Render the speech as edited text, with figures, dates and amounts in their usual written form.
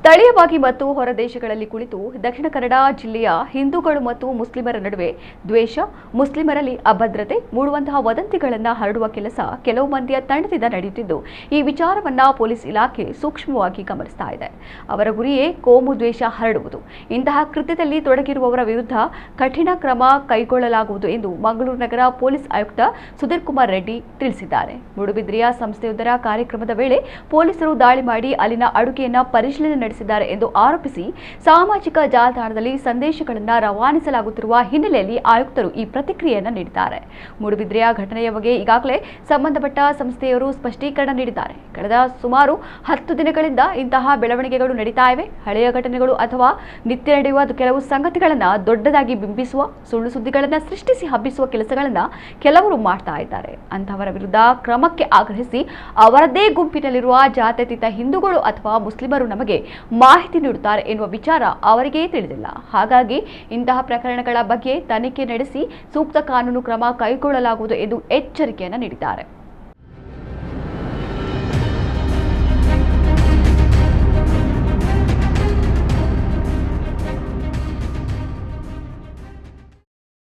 ಸ್ಥಳೀಯವಾಗಿ ಮತ್ತು ಹೊರ ದೇಶಗಳಲ್ಲಿ ಕುಳಿತು ದಕ್ಷಿಣ ಕನ್ನಡ ಜಿಲ್ಲೆಯ ಹಿಂದೂಗಳು ಮತ್ತು ಮುಸ್ಲಿಮರ ನಡುವೆ ದ್ವೇಷ, ಮುಸ್ಲಿಮರಲ್ಲಿ ಅಭದ್ರತೆ ಮೂಡುವಂತಹ ವದಂತಿಗಳನ್ನು ಹರಡುವ ಕೆಲಸ ಕೆಲವು ಮಂದಿಯ ತಂಡದಿಂದ ನಡೆಯುತ್ತಿದ್ದು, ಈ ವಿಚಾರವನ್ನ ಪೊಲೀಸ್ ಇಲಾಖೆ ಸೂಕ್ಷ್ಮವಾಗಿ ಗಮನಿಸ್ತಾ ಇದೆ. ಅವರ ಗುರಿಯೇ ಕೋಮು ದ್ವೇಷ ಹರಡುವುದು. ಇಂತಹ ಕೃತ್ಯದಲ್ಲಿ ತೊಡಗಿರುವವರ ವಿರುದ್ಧ ಕಠಿಣ ಕ್ರಮ ಕೈಗೊಳ್ಳಲಾಗುವುದು ಎಂದು ಮಂಗಳೂರು ನಗರ ಪೊಲೀಸ್ ಆಯುಕ್ತ ಸುಧೀರ್ ಕುಮಾರ್ ರೆಡ್ಡಿ ತಿಳಿಸಿದ್ದಾರೆ. ಮೂಡುಬಿದ್ರೆಯ ಸಂಸ್ಥೆಯೊಂದರ ಕಾರ್ಯಕ್ರಮದ ವೇಳೆ ಪೊಲೀಸರು ದಾಳಿ ಮಾಡಿ ಅಲ್ಲಿನ ಅಡುಗೆಯನ್ನ ಪರಿಶೀಲನೆ ನಡೆಸಿದ್ದಾರೆ ಎಂದು ಆರೋಪಿಸಿ ಸಾಮಾಜಿಕ ಜಾಲತಾಣದಲ್ಲಿ ಸಂದೇಶಗಳನ್ನು ರವಾನಿಸಲಾಗುತ್ತಿರುವ ಹಿನ್ನೆಲೆಯಲ್ಲಿ ಆಯುಕ್ತರು ಈ ಪ್ರತಿಕ್ರಿಯೆಯನ್ನು ನೀಡಿದ್ದಾರೆ. ಮೂಡುಬಿದ್ರೆಯ ಘಟನೆಯ ಬಗ್ಗೆ ಈಗಾಗಲೇ ಸಂಬಂಧಪಟ್ಟ ಸಂಸ್ಥೆಯವರು ಸ್ಪಷ್ಟೀಕರಣ ನೀಡಿದ್ದಾರೆ. ಕಳೆದ ಸುಮಾರು 10 ದಿನಗಳಿಂದ ಇಂತಹ ಬೆಳವಣಿಗೆಗಳು ನಡೀತಾ ಇವೆ. ಹಳೆಯ ಘಟನೆಗಳು ಅಥವಾ ನಿತ್ಯ ನಡೆಯುವ ಕೆಲವು ಸಂಗತಿಗಳನ್ನು ದೊಡ್ಡದಾಗಿ ಬಿಂಬಿಸುವ, ಸುಳ್ಳು ಸುದ್ದಿಗಳನ್ನು ಸೃಷ್ಟಿಸಿ ಹಬ್ಬಿಸುವ ಕೆಲಸಗಳನ್ನು ಕೆಲವರು ಮಾಡ್ತಾ ಇದ್ದಾರೆ. ಅಂತಹವರ ವಿರುದ್ಧ ಕ್ರಮಕ್ಕೆ ಆಗ್ರಹಿಸಿ ಅವರದ್ದೇ ಗುಂಪಿನಲ್ಲಿರುವ ಜಾತ್ಯತೀತ ಹಿಂದೂಗಳು ಅಥವಾ ಮುಸ್ಲಿಮರು ನಮಗೆ ಮಾಹಿತಿ ನೀಡುತ್ತಾರೆ ಎನ್ನುವ ವಿಚಾರ ಅವರಿಗೆ ತಿಳಿದಿಲ್ಲ. ಹಾಗಾಗಿ ಇಂತಹ ಪ್ರಕರಣಗಳ ಬಗ್ಗೆ ತನಿಖೆ ನಡೆಸಿ ಸೂಕ್ತ ಕಾನೂನು ಕ್ರಮ ಕೈಗೊಳ್ಳಲಾಗುವುದು ಎಂದು ಎಚ್ಚರಿಕೆಯನ್ನು ನೀಡಿದ್ದಾರೆ.